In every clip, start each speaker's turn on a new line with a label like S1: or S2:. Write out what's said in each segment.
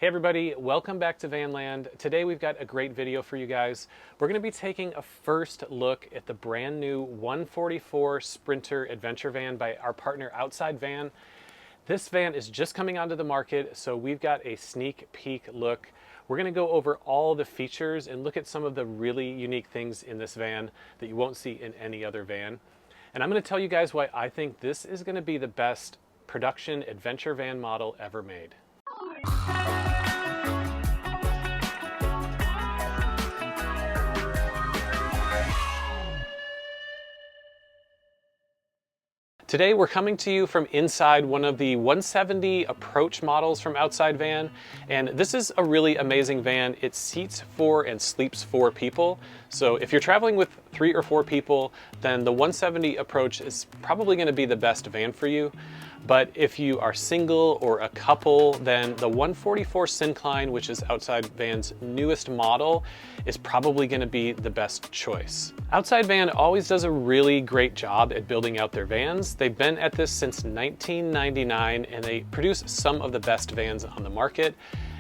S1: Hey everybody, welcome back to Vanland. Today we've got a great video for you guys. We're going to be taking a first look at the brand new 144 Sprinter adventure van by our partner Outside Van. This van is just coming onto the market, so we've got a sneak peek look. We're going to go over all the features and look at some of the really unique things in this van that you won't see in any other van. And I'm going to tell you guys why I think this is going to be the best production adventure van model ever made. Today we're coming to you from inside one of the 170 approach models from Outside Van, and this is a really amazing van. It seats 4 and sleeps 4 people. So if you're traveling with 3 or 4 people, then the 170 approach is probably going to be the best van for you. But if you are single or a couple, then the 144 Syncline, which is Outside Van's newest model, is probably going to be the best choice. Outside Van always does a really great job at building out their vans. They've been at this since 1999, and they produce some of the best vans on the market.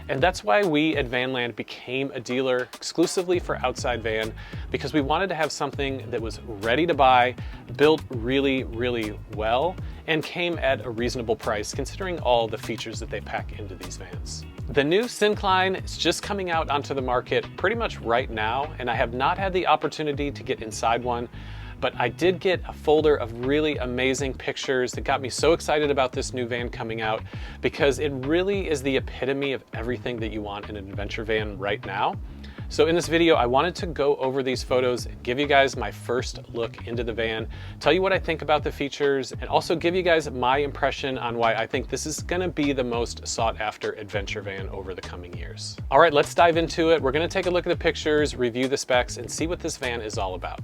S1: And that's why we at Vanland became a dealer exclusively for Outside Van, because we wanted to have something that was ready to buy, built really, really well, and came at a reasonable price considering all the features that they pack into these vans. The new Sincline is just coming out onto the market pretty much right now, and I have not had the opportunity to get inside one, but I did get a folder of really amazing pictures that got me so excited about this new van coming out, because it really is the epitome of everything that you want in an adventure van right now. So in this video, I wanted to go over these photos, give you guys my first look into the van, tell you what I think about the features, and also give you guys my impression on why I think this is gonna be the most sought after adventure van over the coming years. All right, let's dive into it. We're gonna take a look at the pictures, review the specs, and see what this van is all about.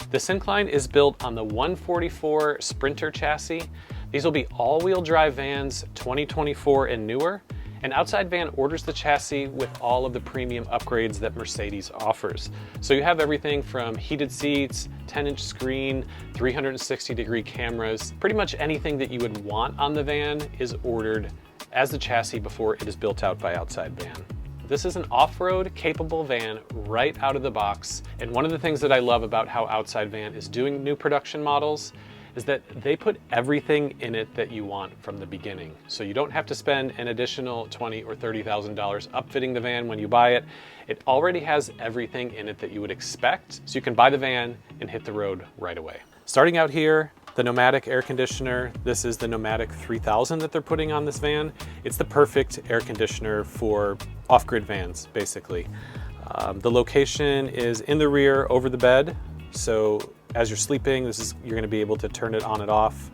S1: The Syncline is built on the 144 Sprinter chassis. These will be all-wheel drive vans, 2024 and newer. And Outside Van orders the chassis with all of the premium upgrades that Mercedes offers. So you have everything from heated seats, 10-inch screen, 360-degree cameras. Pretty much anything that you would want on the van is ordered as the chassis before it is built out by Outside Van. This is an off-road capable van right out of the box. And one of the things that I love about how Outside Van is doing new production models is that they put everything in it that you want from the beginning. So you don't have to spend an additional $20,000 or $30,000 upfitting the van when you buy it. It already has everything in it that you would expect, so you can buy the van and hit the road right away. Starting out here, the Nomadic air conditioner. This is the Nomadic 3000 that they're putting on this van. It's the perfect air conditioner for off-grid vans, basically. The location is in the rear over the bed. So as you're sleeping, you're going to be able to turn it on and off.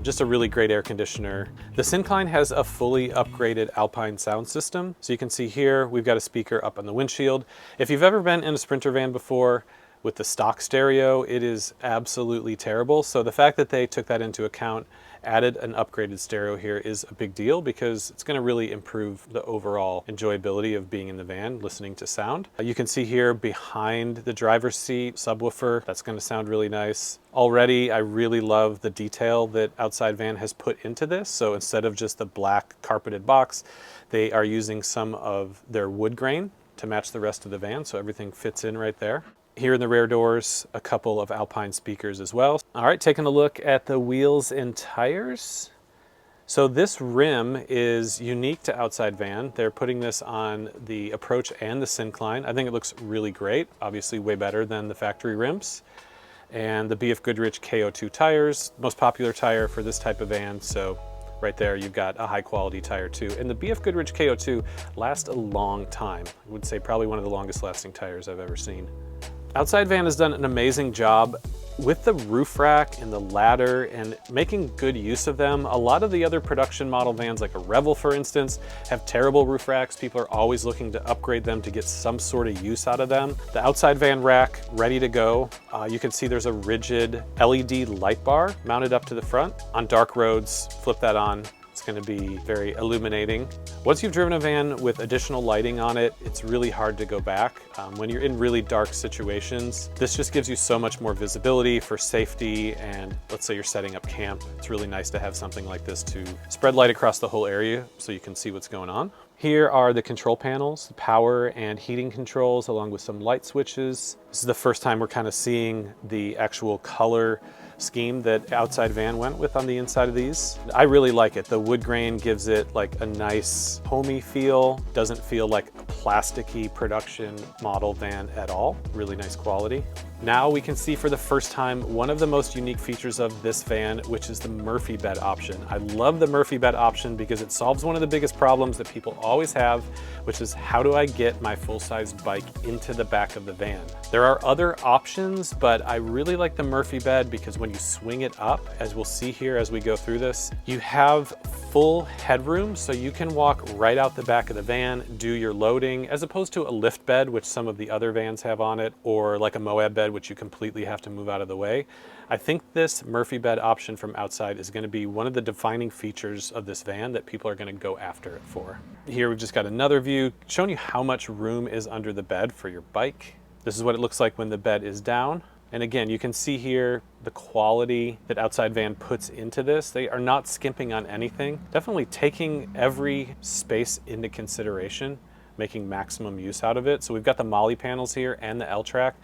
S1: Just a really great air conditioner. The Syncline has a fully upgraded Alpine sound system. So you can see here, we've got a speaker up on the windshield. If you've ever been in a Sprinter van before with the stock stereo, it is absolutely terrible. So the fact that they took that into account, added an upgraded stereo here is a big deal, because it's going to really improve the overall enjoyability of being in the van, listening to sound. You can see here behind the driver's seat, subwoofer, that's going to sound really nice. Already, I really love the detail that Outside Van has put into this. So instead of just the black carpeted box, they are using some of their wood grain to match the rest of the van, so everything fits in right there. Here in the rear doors, a couple of Alpine speakers as well. All right, taking a look at the wheels and tires. So this rim is unique to Outside Van. They're putting this on the Approach and the Syncline. I think it looks really great, obviously way better than the factory rims. And the BF Goodrich KO2 tires, most popular tire for this type of van. So right there, you've got a high quality tire too. And the BF Goodrich KO2 lasts a long time. I would say probably one of the longest lasting tires I've ever seen. Outside Van has done an amazing job with the roof rack and the ladder and making good use of them. A lot of the other production model vans, like a Revel for instance, have terrible roof racks. People are always looking to upgrade them to get some sort of use out of them. The Outside Van rack, ready to go. You can see there's a rigid LED light bar mounted up to the front. On dark roads, flip that on. It's going to be very illuminating. Once you've driven a van with additional lighting on it, it's really hard to go back. When you're in really dark situations, this just gives you so much more visibility for safety, and let's say you're setting up camp. It's really nice to have something like this to spread light across the whole area so you can see what's going on. Here are the control panels, the power and heating controls, along with some light switches. This is the first time we're kind of seeing the actual color scheme that Outside Van went with on the inside of these. I really like it. The wood grain gives it like a nice homey feel. Doesn't feel like a plasticky production model van at all. Really nice quality. Now we can see for the first time one of the most unique features of this van, which is the Murphy bed option. I love the Murphy bed option because it solves one of the biggest problems that people always have, which is how do I get my full-size bike into the back of the van? There are other options, but I really like the Murphy bed because when you swing it up, as we'll see here as we go through this, you have full headroom, so you can walk right out the back of the van, do your loading, as opposed to a lift bed, which some of the other vans have on it, or like a Moab bed, which you completely have to move out of the way. I think this Murphy bed option from Outside is going to be one of the defining features of this van that people are going to go after it for. Here we've just got another view showing you how much room is under the bed for your bike. This is what it looks like when the bed is down. And again, you can see here the quality that Outside Van puts into this. They are not skimping on anything. Definitely taking every space into consideration, making maximum use out of it. So we've got the Molly panels here and the L-track.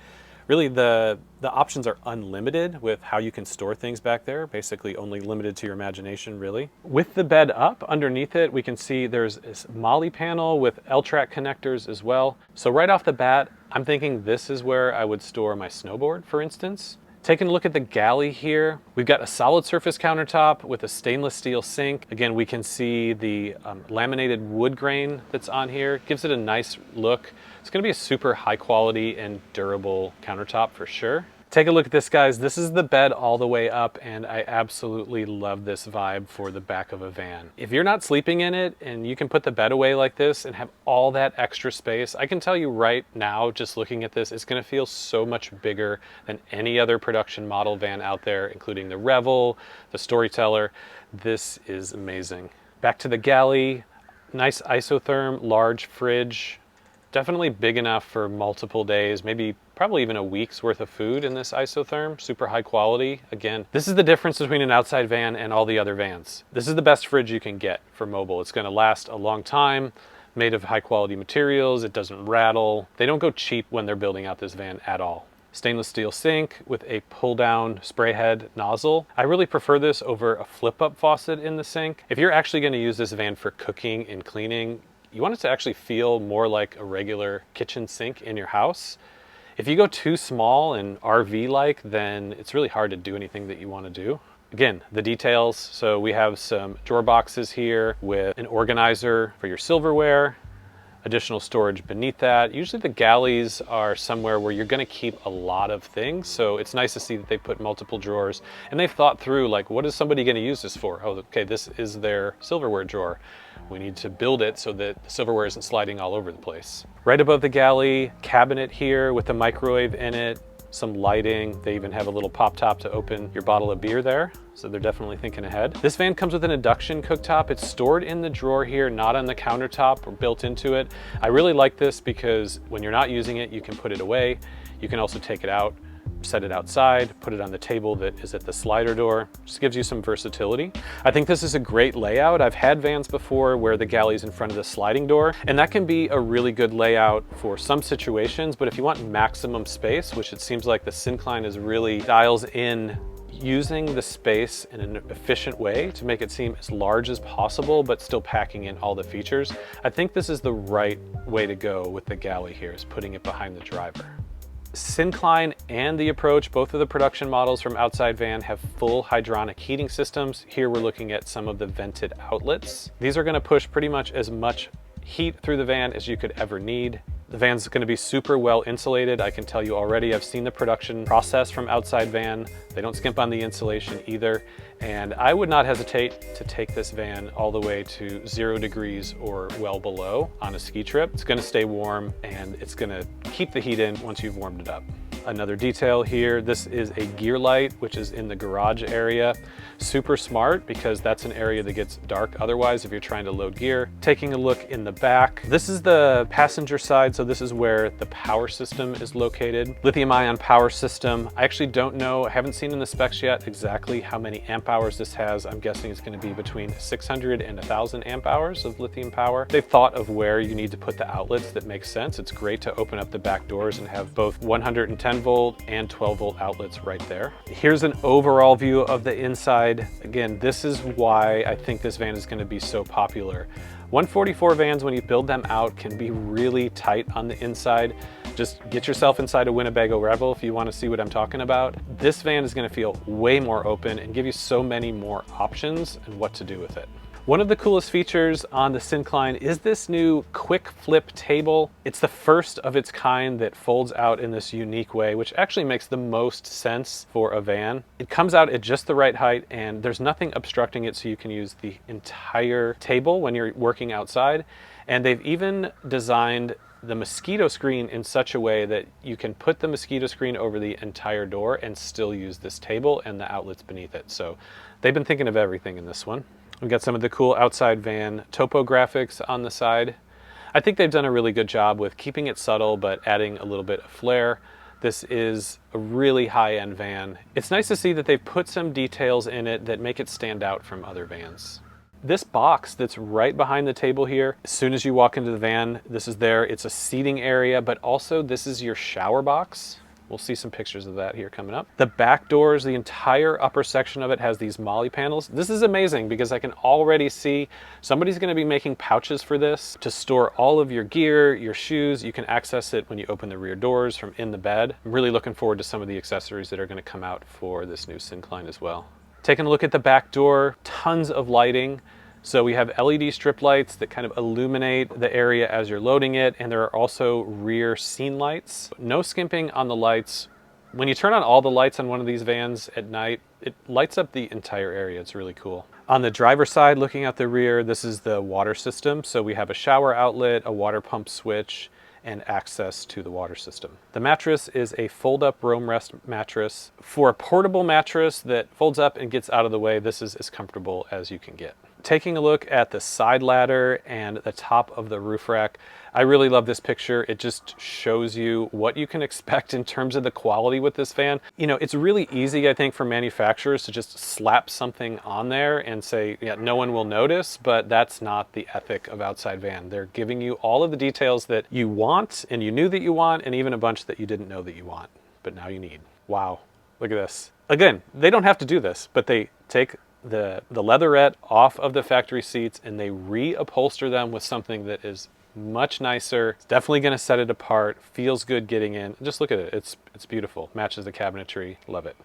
S1: Really, the options are unlimited with how you can store things back there, basically only limited to your imagination, really. With the bed up, underneath it, we can see there's this Molly panel with L-track connectors as well. So right off the bat, I'm thinking this is where I would store my snowboard, for instance. Taking a look at the Galley here, we've got a solid surface countertop with a stainless steel sink. Again, we can see the laminated wood grain that's on here. Gives it a nice look. It's going to be a super high quality and durable countertop for sure. Take a look at this, guys. This is the bed all the way up, and I absolutely love this vibe for the back of a van. If you're not sleeping in it and you can put the bed away like this and have all that extra space, I can tell you right now, just looking at this, it's going to feel so much bigger than any other production model van out there, including the Revel, the Storyteller. This is amazing. Back to the Galley, nice isotherm, large fridge. Definitely big enough for multiple days, maybe probably even a week's worth of food in this isotherm, super high quality. Again, this is the difference between an Outside Van and all the other vans. This is the best fridge you can get for mobile. It's gonna last a long time, made of high quality materials, it doesn't rattle. They don't go cheap when they're building out this van at all. Stainless steel sink with a pull down spray head nozzle. I really prefer this over a flip up faucet in the sink. If you're actually gonna use this van for cooking and cleaning, you want it to actually feel more like a regular kitchen sink in your house. If you go too small and RV-like, then it's really hard to do anything that you want to do. Again, the details. So we have some drawer boxes here with an organizer for your silverware, additional storage beneath that. Usually the Galleys are somewhere where you're going to keep a lot of things, so it's nice to see that they put multiple drawers and they've thought through, like, what is somebody going to use this for? Oh, okay, this is their silverware drawer. We need to build it so that the silverware isn't sliding all over the place. Right above the Galley, cabinet here with a microwave in it, some lighting. They even have a little pop top to open your bottle of beer there. So they're definitely thinking ahead. This van comes with an induction cooktop. It's stored in the drawer here, not on the countertop or built into it. I really like this because when you're not using it, you can put it away. You can also take it out, set it outside, put it on the table that is at the slider door. Just gives you some versatility. I think this is a great layout. I've had vans before where the Galley's in front of the sliding door, and that can be a really good layout for some situations, but if you want maximum space, which it seems like the Syncline is really dials in using the space in an efficient way to make it seem as large as possible, but still packing in all the features. I think this is the right way to go with the Galley here, is putting it behind the driver. Syncline and the Approach, both of the production models from Outside Van, have full hydronic heating systems. Here we're looking at some of the vented outlets. These are going to push pretty much as much heat through the van as you could ever need. The van's going to be super well insulated. I can tell you already, I've seen the production process from Outside Van. They don't skimp on the insulation either. And I would not hesitate to take this van all the way to 0 degrees or well below on a ski trip. It's going to stay warm and it's going to keep the heat in once you've warmed it up. Another detail here, this is a gear light, which is in the garage area. Super smart because that's an area that gets dark otherwise if you're trying to load gear. Taking a look in the back, this is the passenger side, so this is where the power system is located. Lithium-ion power system. I actually don't know, I haven't seen in the specs yet exactly how many amp hours this has. I'm guessing it's going to be between 600 and 1,000 amp hours of lithium power. They've thought of where you need to put the outlets that make sense. It's great to open up the back doors and have both 110 volt and 12 volt outlets right there. Here's an overall view of the inside. Again, this is why I think this van is going to be so popular. 144 vans, when you build them out, can be really tight on the inside. Just get yourself inside a Winnebago Revel if you want to see what I'm talking about. This van is going to feel way more open and give you so many more options and what to do with it. One of the coolest features on the Syncline is this new quick flip table. It's the first of its kind that folds out in this unique way, which actually makes the most sense for a van. It comes out at just the right height and there's nothing obstructing it, so you can use the entire table when you're working outside. And they've even designed the mosquito screen in such a way that you can put the mosquito screen over the entire door and still use this table and the outlets beneath it. So they've been thinking of everything in this one. We've got some of the cool outside van topographics on the side. I think they've done a really good job with keeping it subtle but adding a little bit of flair. This is a really high-end van. It's nice to see that they've put some details in it that make it stand out from other vans. This box that's right behind the table here, as soon as you walk into the van, this is there. It's a seating area, but also this is your shower box. We'll see some pictures of that here coming up. The back doors, the entire upper section of it has these MOLLE panels. This is amazing because I can already see somebody's going to be making pouches for this to store all of your gear, your shoes. You can access it when you open the rear doors from in the bed. I'm really looking forward to some of the accessories that are going to come out for this new Syncline as well. Taking a look at the back door, tons of lighting. So we have LED strip lights that kind of illuminate the area as you're loading it, and there are also rear scene lights. No skimping on the lights. When you turn on all the lights on one of these vans at night, it lights up the entire area. It's really cool. On the driver's side, looking at the rear, this is the water system. So we have a shower outlet, a water pump switch, and access to the water system. The mattress is a fold-up Roam Rest mattress. For a portable mattress that folds up and gets out of the way, this is as comfortable as you can get. Taking a look at the side ladder and the top of the roof rack, I really love this picture. It just shows you what you can expect in terms of the quality with this van. You know, it's really easy, I think, for manufacturers to just slap something on there and say, yeah, no one will notice, but that's not the ethic of Outside Van. They're giving you all of the details that you want and you knew that you want, and even a bunch that you didn't know that you want, but now you need. Wow, look at this. Again, they don't have to do this, but they take the leatherette off of the factory seats and they reupholster them with something that is much nicer. It's definitely going to set it apart. Feels good getting in. Just look at it. It's beautiful. Matches the cabinetry. Love it.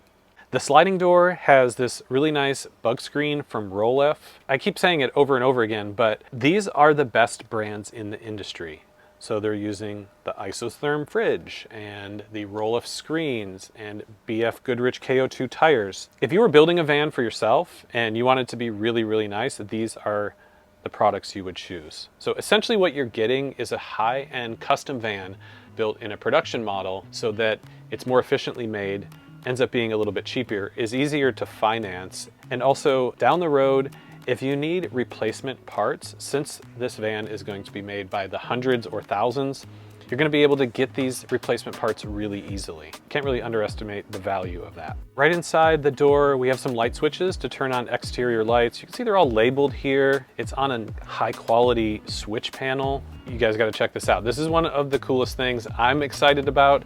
S1: The sliding door has this really nice bug screen from Roleff. I keep saying it over and over again, but these are the best brands in the industry. So they're using the isotherm fridge and the Roleff screens and BF Goodrich KO2 tires. If you were building a van for yourself and you want it to be really, really nice, these are the products you would choose. So essentially what you're getting is a high-end custom van built in a production model so that it's more efficiently made, ends up being a little bit cheaper, is easier to finance, and also down the road, if you need replacement parts, since this van is going to be made by the hundreds or thousands, you're going to be able to get these replacement parts really easily. Can't really underestimate the value of that. Right inside the door, we have some light switches to turn on exterior lights. You can see they're all labeled here. It's on a high quality switch panel. You guys got to check this out. This is one of the coolest things I'm excited about.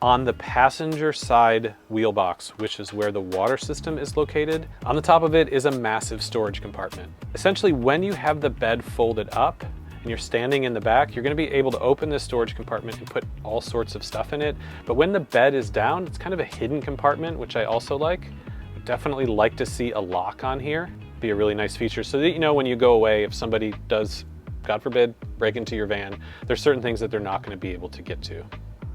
S1: On the passenger side wheel box, which is where the water system is located, on the top of it is a massive storage compartment. Essentially, when you have the bed folded up and you're standing in the back, you're going to be able to open this storage compartment and put all sorts of stuff in it. But when the bed is down, it's kind of a hidden compartment, which I also like. Would definitely like to see a lock on here. Be a really nice feature so that you know when you go away, if somebody does, God forbid, break into your van, there's certain things that they're not going to be able to get to.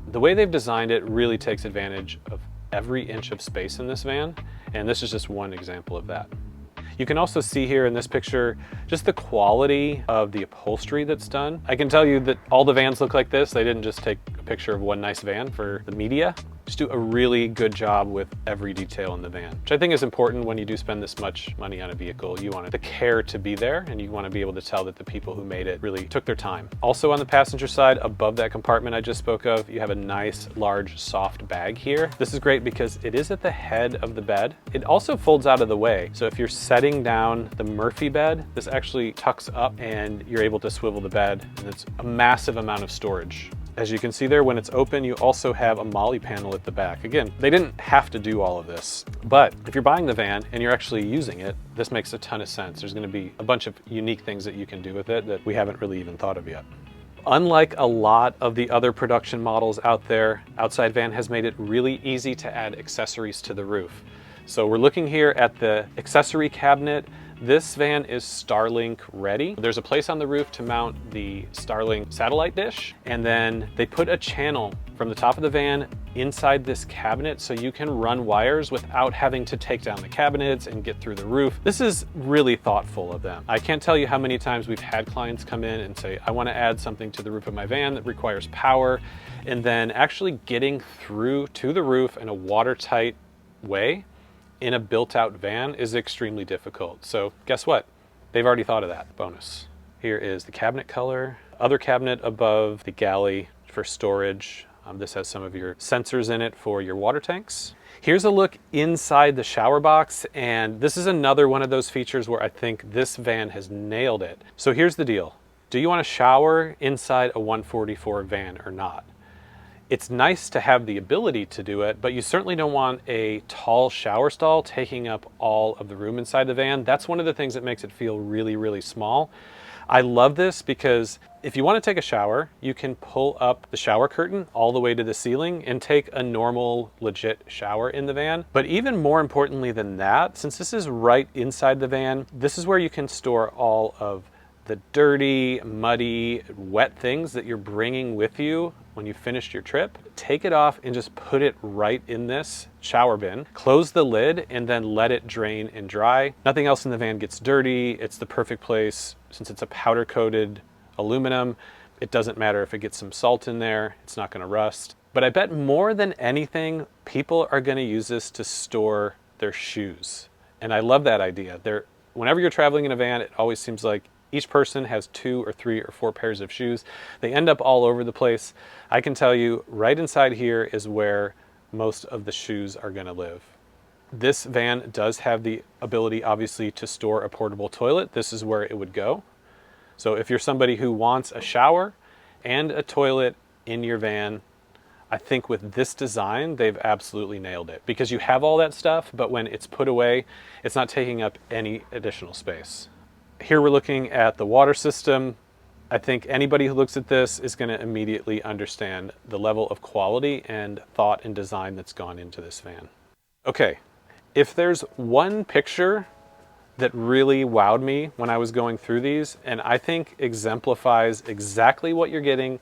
S1: The way they've designed it really takes advantage of every inch of space in this van, and this is just one example of that. You can also see here in this picture just the quality of the upholstery that's done. I can tell you that all the vans look like this. They didn't just take a picture of one nice van for the media. just do a really good job with every detail in the van, which I think is important when you do spend this much money on a vehicle. You want the care to be there, and you want to be able to tell that the people who made it really took their time. Also on the passenger side, above that compartment I just spoke of, you have a nice large soft bag here. This is great because it is at the head of the bed. It also folds out of the way. So if you're setting down the Murphy bed, this actually tucks up and you're able to swivel the bed, and it's a massive amount of storage. As you can see there, when it's open, you also have a MOLLE panel at the back. Again, they didn't have to do all of this, but if you're buying the van and you're actually using it, this makes a ton of sense. There's gonna be a bunch of unique things that you can do with it that we haven't really even thought of yet. Unlike a lot of the other production models out there, Outside Van has made it really easy to add accessories to the roof. So we're looking here at the accessory cabinet. This van is Starlink ready. There's a place on the roof to mount the Starlink satellite dish, and then they put a channel from the top of the van inside this cabinet so you can run wires without having to take down the cabinets and get through the roof. This is really thoughtful of them. I can't tell you how many times we've had clients come in and say, I want to add something to the roof of my van that requires power, and then actually getting through to the roof in a watertight way in a built-out van is extremely difficult. So guess what? They've already thought of that. Bonus. Here is the cabinet color. Other cabinet above the Galley for storage. This has some of your sensors in it for your water tanks. Here's a look inside the shower box, and this is another one of those features where I think this van has nailed it. So here's the deal. Do you want to shower inside a 144 van or not? It's nice to have the ability to do it, but you certainly don't want a tall shower stall taking up all of the room inside the van. That's one of the things that makes it feel really, really small. I love this because if you want to take a shower, you can pull up the shower curtain all the way to the ceiling and take a normal, legit shower in the van. But even more importantly than that, since this is right inside the van, this is where you can store all of the dirty, muddy, wet things that you're bringing with you when you finished your trip. Take it off and just put it right in this shower bin. Close the lid and then let it drain and dry. Nothing else in the van gets dirty. It's the perfect place. Since it's a powder coated aluminum, it doesn't matter if it gets some salt in there, it's not gonna rust. But I bet more than anything, people are gonna use this to store their shoes. And I love that idea. Whenever you're traveling in a van, it always seems like each person has 2 or 3 or 4 pairs of shoes. They end up all over the place. I can tell you right inside here is where most of the shoes are gonna live. This van does have the ability, obviously, to store a portable toilet. This is where it would go. So if you're somebody who wants a shower and a toilet in your van, I think with this design, they've absolutely nailed it, because you have all that stuff, but when it's put away, it's not taking up any additional space. Here we're looking at the water system. I think anybody who looks at this is going to immediately understand the level of quality and thought and design that's gone into this van. Okay, if there's one picture that really wowed me when I was going through these, and I think exemplifies exactly what you're getting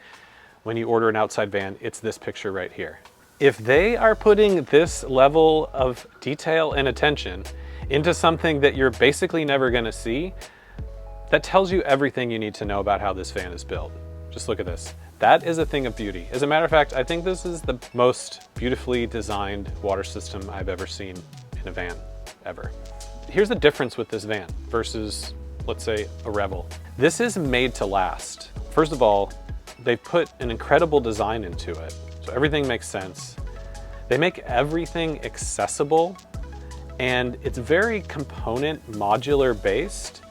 S1: when you order an Outside Van, it's this picture right here. If they are putting this level of detail and attention into something that you're basically never going to see, that tells you everything you need to know about how this van is built. Just look at this. That is a thing of beauty. As a matter of fact, I think this is the most beautifully designed water system I've ever seen in a van, ever. Here's the difference with this van versus, let's say, a Revel. This is made to last. First of all, they put an incredible design into it, so everything makes sense. They make everything accessible, and it's very component modular based.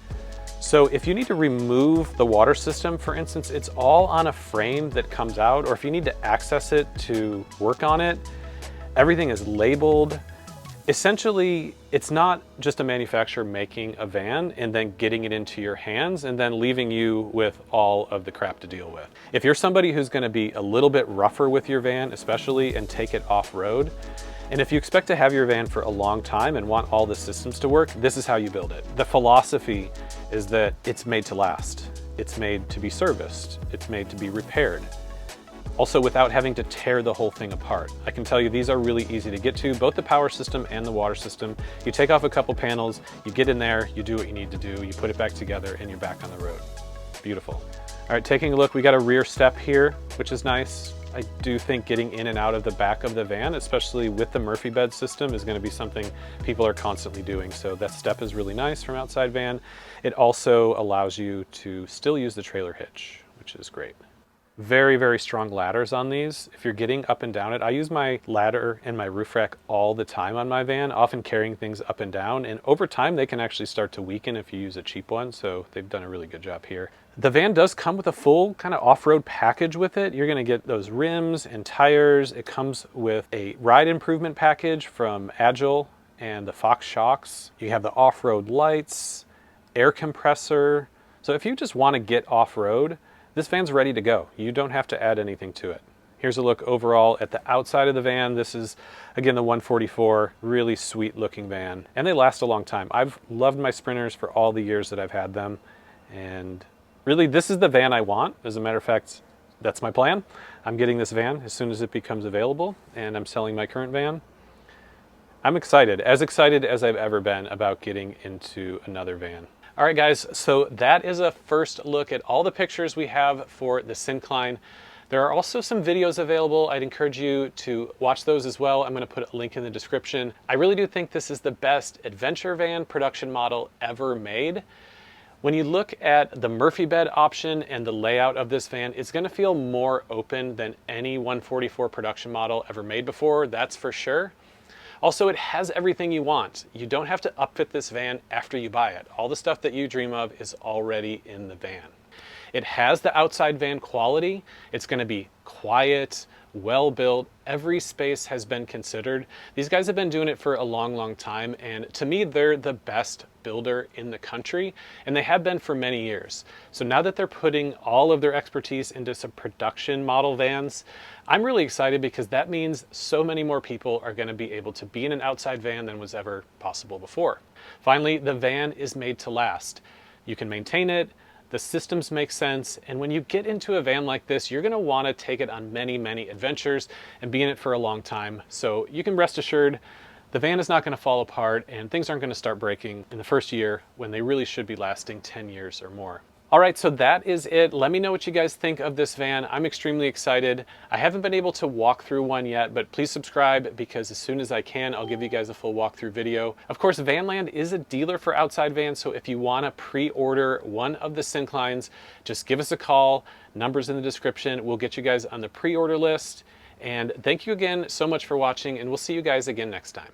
S1: So if you need to remove the water system, for instance, it's all on a frame that comes out, or if you need to access it to work on it, everything is labeled. Essentially, it's not just a manufacturer making a van and then getting it into your hands and then leaving you with all of the crap to deal with. If you're somebody who's going to be a little bit rougher with your van, especially, and take it off-road, and if you expect to have your van for a long time and want all the systems to work, this is how you build it. The philosophy is that it's made to last. It's made to be serviced. It's made to be repaired. Also, without having to tear the whole thing apart. I can tell you these are really easy to get to, both the power system and the water system. You take off a couple panels, you get in there, you do what you need to do, you put it back together, and you're back on the road. Beautiful. All right, taking a look, we got a rear step here, which is nice. I do think getting in and out of the back of the van, especially with the Murphy bed system, is going to be something people are constantly doing. So that step is really nice from outside van. It also allows you to still use the trailer hitch, which is great. Very, very strong ladders on these. If you're getting up and down it, I use my ladder and my roof rack all the time on my van, often carrying things up and down. And over time, they can actually start to weaken if you use a cheap one. So they've done a really good job here. The van does come with a full kind of off-road package with it. You're gonna get those rims and tires. It comes with a ride improvement package from Agile and the Fox shocks. You have the off-road lights, air compressor. So if you just wanna get off-road, this van's ready to go. You don't have to add anything to it. Here's a look overall at the outside of the van. This is, again, the 144, really sweet looking van. And they last a long time. I've loved my Sprinters for all the years that I've had them. And really, this is the van I want. As a matter of fact, that's my plan. I'm getting this van as soon as it becomes available, and I'm selling my current van. I'm excited as I've ever been about getting into another van. All right, guys, so that is a first look at all the pictures we have for the Syncline. There are also some videos available. I'd encourage you to watch those as well. I'm going to put a link in the description. I really do think this is the best adventure van production model ever made. When you look at the Murphy bed option and the layout of this van, it's going to feel more open than any 144 production model ever made before, that's for sure. Also, it has everything you want. You don't have to upfit this van after you buy it. All the stuff that you dream of is already in the van. It has the outside van quality. It's going to be quiet, well built. Every space has been considered. These guys have been doing it for a long, long time, and to me, they're the best builder in the country, and they have been for many years. So now that they're putting all of their expertise into some production model vans, I'm really excited because that means so many more people are going to be able to be in an outside van than was ever possible before. Finally, the van is made to last. You can maintain it. The systems make sense, and when you get into a van like this, you're going to want to take it on many, many adventures and be in it for a long time. So you can rest assured the van is not going to fall apart and things aren't going to start breaking in the first year when they really should be lasting 10 years or more. All right, so that is it. Let me know what you guys think of this van. I'm extremely excited. I haven't been able to walk through one yet, but please subscribe because as soon as I can, I'll give you guys a full walkthrough video. Of course, Vanland is a dealer for outside vans, so if you want to pre-order one of the Synclines, just give us a call. Numbers in the description. We'll get you guys on the pre-order list. And thank you again so much for watching, and we'll see you guys again next time.